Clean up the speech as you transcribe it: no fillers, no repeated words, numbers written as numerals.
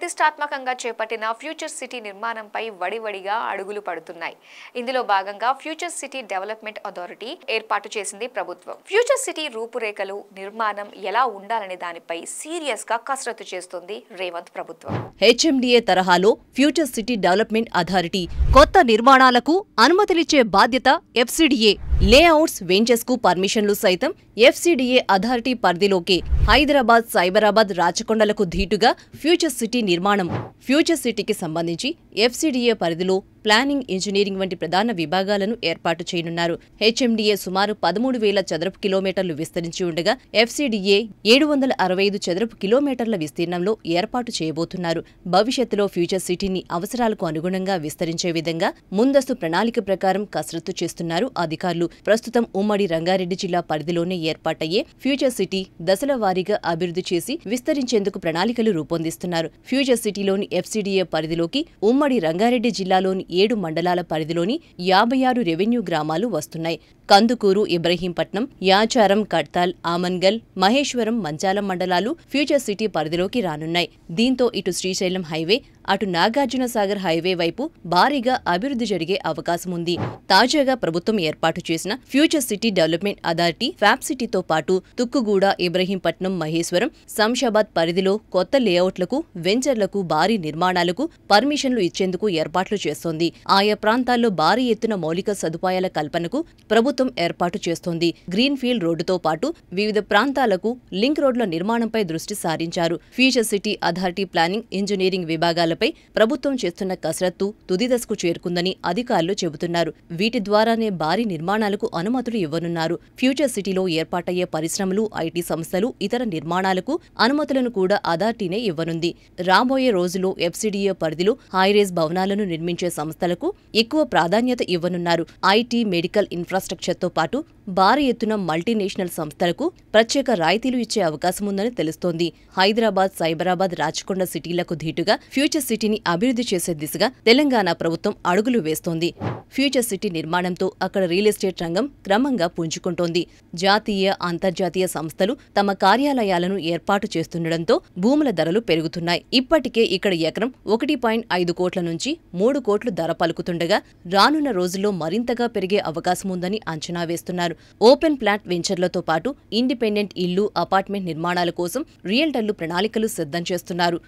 ప్రతిష్టాత్మకంగా చేపట్టిన future city నిర్మాణంపై వడివడిగా అడుగులు పడుతున్నాయి. ఇందులో భాగంగా ఫ్యూచర్ సిటీ డెవలప్మెంట్ అథారిటీ ఏర్పాటు చేసింది ప్రభుత్వం. ఫ్యూచర్ సిటీ రూపురేఖలు, నిర్మాణం ఎలా ఉండాలనే దానిపై సీరియస్ గా కసరత్తు చేస్తుంది రేవంత్ ప్రభుత్వం. హెచ్ఎండిఏ తరహాలో ఫ్యూచర్ సిటీ డెవలప్మెంట్ అథారిటీ కొత్త నిర్మాణాలకు అనుమతులిచ్చే బాధ్యత ఎఫ్సిడిఏ. లేఅవుట్స్, వెంచర్స్ కు పర్మిషన్లు సైతం ఎఫ్సిడిఏ అథారిటీ పరిధిలోకే. హైదరాబాద్, సైబరాబాద్, రాచకొండలకు ధీటుగా ఫ్యూచర్ సిటీ నిర్మాణం. ఫ్యూచర్ సిటీకి సంబంధించి ఎఫ్సిడిఏ పరిధిలో ప్లానింగ్, ఇంజనీరింగ్ వంటి ప్రధాన విభాగాలను ఏర్పాటు చేయనున్నారు. హెచ్ఎండిఏ సుమారు 13,000 చదరపు కిలోమీటర్లు విస్తరించి ఉండగా ఎఫ్సిడిఏ 765 చదరపు కిలోమీటర్ల విస్తీర్ణంలో ఏర్పాటు చేయబోతున్నారు. భవిష్యత్తులో ఫ్యూచర్ సిటీని అవసరాలకు అనుగుణంగా విస్తరించే విధంగా ముందస్తు ప్రణాళిక ప్రకారం కసరత్తు చేస్తున్నారు అధికారులు. ప్రస్తుతం ఉమ్మడి రంగారెడ్డి జిల్లా పరిధిలోనే ఏర్పాటయ్యే ఫ్యూచర్ సిటీ దశల వారీగా అభివృద్ధి చేసి విస్తరించేందుకు ప్రణాళికలు రూపొందిస్తున్నారు. ఫ్యూచర్ సిటీలోని ఎఫ్సిడిఏ పరిధిలోకి ఉమ్మడి రంగారెడ్డి జిల్లాలోని 7 మండలాల పరిధిలోని 56 రెవెన్యూ గ్రామాలు వస్తున్నాయి. కందుకూరు, ఇబ్రహీంపట్నం, యాచారం, కడ్తాల్, ఆమన్గల్, మహేశ్వరం, మంచాలం మండలాలు ఫ్యూచర్ సిటీ పరిధిలోకి రానున్నాయి. దీంతో ఇటు శ్రీశైలం హైవే, అటు నాగార్జునసాగర్ హైవే వైపు భారీగా అభివృద్ధి జరిగే అవకాశం ఉంది. తాజాగా ప్రభుత్వం ఏర్పాటు చేసిన future city development authority fab సిటీతో పాటు తుక్కుగూడ, ఇబ్రహీంపట్నం, మహేశ్వరం, శంషాబాద్ పరిధిలో కొత్త లేఅవుట్లకు, వెంచర్లకు, భారీ నిర్మాణాలకు పర్మిషన్లు ఇచ్చేందుకు ఏర్పాట్లు చేస్తోంది. ఆయా ప్రాంతాల్లో భారీ ఎత్తున మౌలిక సదుపాయాల కల్పనకు ప్రభుత్వం ఏర్పాటు చేస్తోంది. గ్రీన్ ఫీల్డ్ రోడ్డుతో పాటు వివిధ ప్రాంతాలకు లింక్ రోడ్ల నిర్మాణంపై దృష్టి సారించారు. Future city authority planning, engineering విభాగాలపై ప్రభుత్వం చేస్తున్న కసరత్తు తుది దశకు చేరుకుందని అధికారులు చెబుతున్నారు. వీటి ద్వారానే భారీ నిర్మాణాలకు అనుమతులు ఇవ్వనున్నారు. ఫ్యూచర్ సిటీలో ఏర్పాటయ్యే పరిశ్రమలు, ఐటీ సంస్థలు, ఇతర నిర్మాణాలకు అనుమతులను కూడా అథారిటీనే ఇవ్వనుంది. రాబోయే రోజుల్లో ఎఫ్సిడిఏ పరిధిలో హైరేజ్ భవనాలను నిర్మించే సంస్థలకు ఎక్కువ ప్రాధాన్యత ఇవ్వనున్నారు. ఐటీ, మెడికల్ ఇన్ఫ్రాస్ట్రక్చర్తో పాటు భారీ ఎత్తున మల్టీనేషనల్ సంస్థలకు ప్రత్యేక రాయితీలు ఇచ్చే అవకాశముందని తెలుస్తోంది. హైదరాబాద్, సైబరాబాద్, రాచకొండ సిటీలకు ధీటుగా ఫ్యూచర్ సిటీని అభివృద్ధి చేసే దిశగా తెలంగాణ ప్రభుత్వం అడుగులు వేస్తోంది. ఫ్యూచర్ సిటీ నిర్మాణంతో అక్కడ రియల్ ఎస్టేట్ రంగం క్రమంగా పుంజుకుంటోంది. జాతీయ, అంతర్జాతీయ సంస్థలు తమ కార్యాలయాలను ఏర్పాటు చేస్తుండటంతో భూముల ధరలు పెరుగుతున్నాయి. ఇప్పటికే ఇక్కడ ఎకరం 1.5 కోట్ల నుంచి 3 కోట్లు ధర పలుకుతుండగా రానున్న రోజుల్లో మరింతగా పెరిగే అవకాశముందని అంచనా వేస్తున్నారు. ఓపెన్ ప్లాట్ వెంచర్లతో పాటు ఇండిపెండెంట్ ఇల్లు, అపార్ట్మెంట్ నిర్మాణాల కోసం రియల్టర్లు ప్రణాళికలు సిద్ధం చేస్తున్నారు.